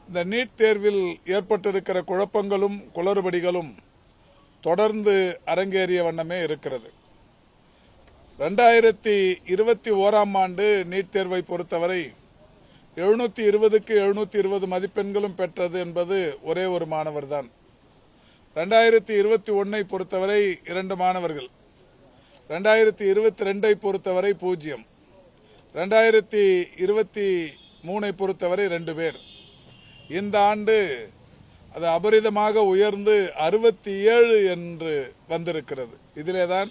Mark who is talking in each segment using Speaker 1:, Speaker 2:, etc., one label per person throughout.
Speaker 1: இந்த நீட் தேர்வில் ஏற்பட்டிருக்கிற குழப்பங்களும் குளறுபடிகளும் தொடர்ந்து அரங்கேறிய வண்ணமே இருக்கிறது. 2021 ஆண்டு நீட் தேர்வை பொறுத்தவரை 720க்கு 720 மதிப்பெண்களும் பெற்றது என்பது ஒரே ஒரு மாணவர் தான். 2021 பொறுத்தவரை 2 மாணவர்கள், 2022 பொறுத்தவரை 0, 2023 பொறுத்தவரை 2 பேர். இந்த ஆண்டு அது அபரிதமாக உயர்ந்து 67 என்று வந்திருக்கிறது. இதிலேதான்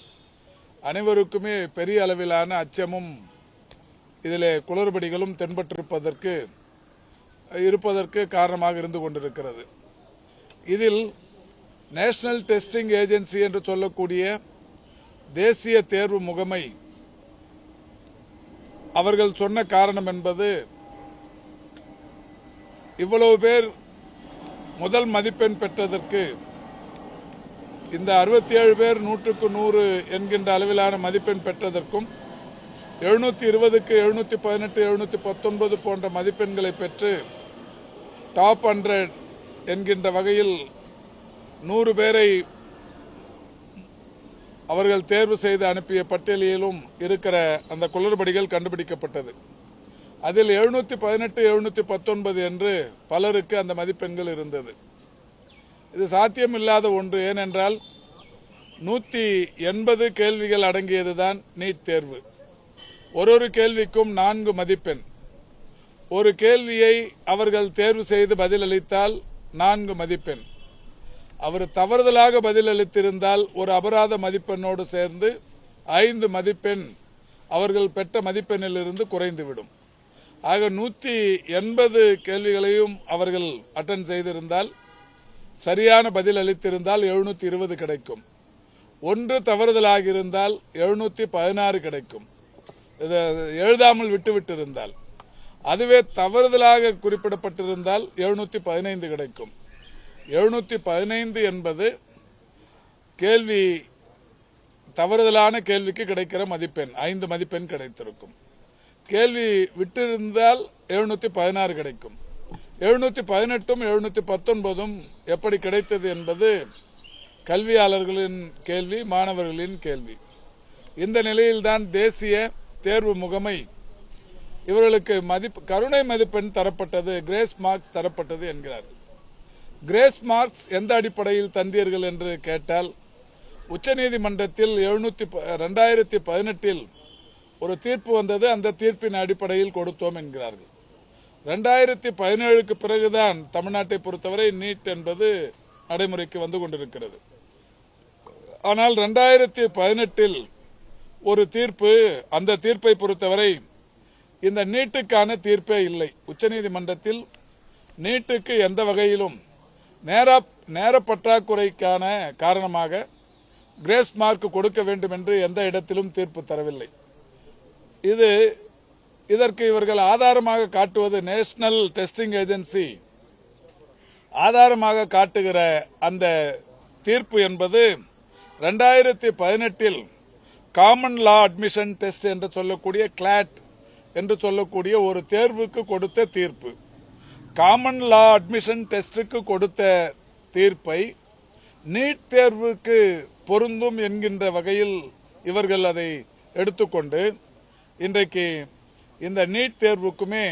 Speaker 1: அனைவருக்குமே பெரிய அளவிலான அச்சமும் இதிலே குளறுபடிகளும் இருப்பதற்கு காரணமாக இருந்து கொண்டிருக்கிறது. இதில் நேஷனல் டெஸ்டிங் ஏஜென்சி என்று சொல்லக்கூடிய தேசிய தேர்வு முகமை அவர்கள் சொன்ன காரணம் என்பது, இவ்வளவு பேர் முதல் மதிப்பெண் பெற்றதற்கு இந்த 67 பேர் 100க்கு 100 என்கின்ற அளவிலான மதிப்பெண் பெற்றதற்கும் 720க்கு 718 719 போன்ற மதிப்பெண்களை பெற்று டாப் 100 என்கின்ற வகையில் 100 பேரை அவர்கள் தேர்வு செய்து அனுப்பிய பட்டியலிலும் இருக்கிற அந்த குளறுபடிகள் கண்டுபிடிக்கப்பட்டது. அதில் 718 719 என்று பலருக்கு அந்த மதிப்பெண்கள் இருந்தது. இது சாத்தியமில்லாத ஒன்று. ஏனென்றால் 180 கேள்விகள் அடங்கியதுதான் நீட் தேர்வு. ஒரு கேள்விக்கும் 4 மதிப்பெண். ஒரு கேள்வியை அவர்கள் தேர்வு செய்து பதிலளித்தால் 4 மதிப்பெண். அவர் தவறுதலாக பதிலளித்திருந்தால் ஒரு அபராத மதிப்பெண்ணோடு சேர்ந்து 5 மதிப்பெண் அவர்கள் பெற்ற மதிப்பெண்ணிலிருந்து குறைந்துவிடும். ஆக 180 கேள்விகளையும் அவர்கள் அட்டன் செய்திருந்தால், சரியான பதில் அளித்திருந்தால் 720 கிடைக்கும். ஒன்று தவறுதலாக இருந்தால் 716 கிடைக்கும். எழுதாமல் விட்டுவிட்டிருந்தால், அதுவே தவறுதலாக குறிப்பிடப்பட்டிருந்தால் 715 கிடைக்கும். 715 என்பது கேள்வி தவறுதலான கேள்விக்கு கிடைக்கிற மதிப்பெண். 5 மதிப்பெண் கிடைத்திருக்கும். கேள்வி விட்டிருந்தால் 716 கிடைக்கும். 718ம் 719ம் எப்படி கிடைத்தது என்பது கல்வியாளர்களின் கேள்வி, மாணவர்களின் கேள்வி. இந்த நிலையில்தான் தேசிய தேர்வு முகமை இவர்களுக்கு கருணை மதிப்பெண் தரப்பட்டது, கிரேஸ் மார்க்ஸ் தரப்பட்டது என்கிறார். கிரேஸ் மார்க்ஸ் எந்த அடிப்படையில் தந்தீர்கள் என்று கேட்டால், உச்சநீதிமன்றத்தில் 2018 ஒரு தீர்ப்பு வந்தது, அந்த தீர்ப்பின் அடிப்படையில் கொடுத்தோம் என்கிறார்கள். 2017க்கு பிறகுதான் தமிழ்நாட்டை பொறுத்தவரை நீட் என்பது நடைமுறைக்கு வந்து கொண்டிருக்கிறது. ஆனால் 2018 ஒரு தீர்ப்பு, அந்த தீர்ப்பை பொறுத்தவரை இந்த நீட்டுக்கான தீர்ப்பே இல்லை. உச்சநீதிமன்றத்தில் நீட்டுக்கு எந்த வகையிலும் நேர பற்றாக்குறைக்கான காரணமாக கிரேஸ் மார்க் கொடுக்க வேண்டும் என்று எந்த இடத்திலும் தீர்ப்பு தரவில்லை. இதற்கு இவர்கள் ஆதாரமாக காட்டுவது, நேஷனல் டெஸ்டிங் ஏஜென்சி ஆதாரமாக காட்டுகிற அந்த தீர்ப்பு என்பது 2018 காமன் லா அட்மிஷன் டெஸ்ட் என்று சொல்லக்கூடிய கிளாட் என்று சொல்லக்கூடிய ஒரு தேர்வுக்கு கொடுத்த தீர்ப்பு. காமன் லா அட்மிஷன் டெஸ்டுக்கு கொடுத்த தீர்ப்பை நீட் தேர்வுக்கு பொருந்தும் என்கின்ற வகையில் இவர்கள் அதை எடுத்துக்கொண்டு இன்றைக்கு இந்த நீட் தேர்வுக்குமே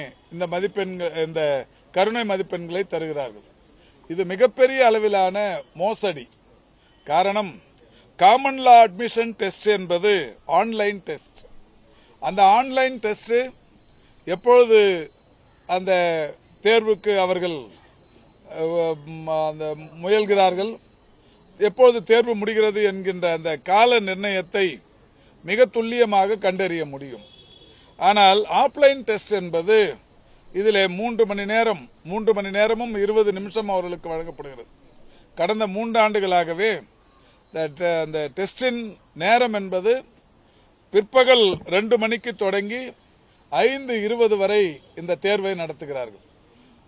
Speaker 1: இந்த கருணை மதிப்பெண்களை தருகிறார்கள். இது மிகப்பெரிய அளவிலான மோசடி. காரணம், காமன் லா அட்மிஷன் டெஸ்ட் என்பது ஆன்லைன் டெஸ்ட். அந்த ஆன்லைன் டெஸ்ட் எப்பொழுது அந்த தேர்வுக்கு அவர்கள் முயல்கிறார்கள், எப்பொழுது தேர்வு முடிகிறது என்கின்ற அந்த கால நிர்ணயத்தை மிக துல்லியமாக கண்டறிய முடியும். ஆனால் ஆஃப்லைன் டெஸ்ட் என்பது இதில் 3 மணி நேரமும் 20 நிமிஷம் அவர்களுக்கு வழங்கப்படுகிறது. கடந்த 3 ஆண்டுகளாகவே அந்த டெஸ்டின் நேரம் என்பது பிற்பகல் 2 மணிக்கு தொடங்கி 5:20 வரை இந்த தேர்வை நடத்துகிறார்கள்.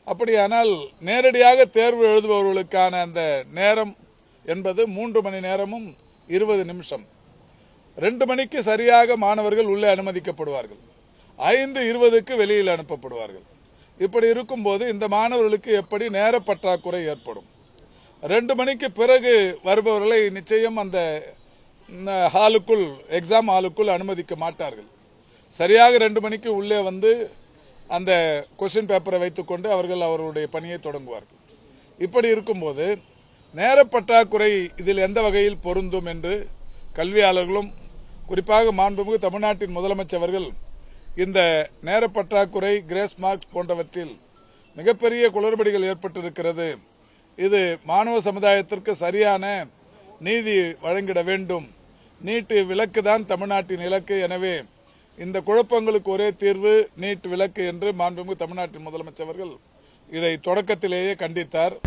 Speaker 1: அப்படியானால் நேரடியாக தேர்வு எழுதுபவர்களுக்கான அந்த நேரம் என்பது 3 மணி நேரமும் 20 நிமிஷம். 2 மணிக்கு சரியாக மாணவர்கள் உள்ளே அனுமதிக்கப்படுவார்கள். 5:20க்கு வெளியில் அனுப்பப்படுவார்கள். இப்படி இருக்கும்போது இந்த மாணவர்களுக்கு எப்படி நேர பற்றாக்குறை ஏற்படும்? 2 மணிக்கு பிறகு வருபவர்களை நிச்சயம் அந்த ஹாலுக்குள், எக்ஸாம் ஹாலுக்குள் அனுமதிக்க மாட்டார்கள். சரியாக 2 மணிக்கு உள்ளே வந்து அந்த கொஸ்டின் பேப்பரை வைத்துக்கொண்டு அவர்கள் அவர்களுடைய பணியை தொடங்குவார்கள். இப்படி இருக்கும்போது நேர பற்றாக்குறை இதில் எந்த வகையில் பொருந்தும் என்று கல்வியாளர்களும் குறிப்பாக மாண்புமிகு தமிழ்நாட்டின் முதலமைச்சர் அவர்கள் இந்த நேர பற்றாக்குறை, கிரேஸ் மார்க்ஸ் போன்றவற்றில் மிகப்பெரிய குளறுபடிகள் ஏற்பட்டிருக்கிறது, இது மாணவ சமுதாயத்திற்கு சரியான நீதி வழங்கிட வேண்டும், நீட் விலக்கு தான் தமிழ்நாட்டின் இலக்கு, எனவே இந்த குழப்பங்களுக்கு ஒரே தீர்வு நீட் விலக்கு என்று மாண்புமிகு தமிழ்நாட்டின் முதலமைச்சர் அவர்கள் இதை தொடக்கத்திலேயே கண்டித்தார்.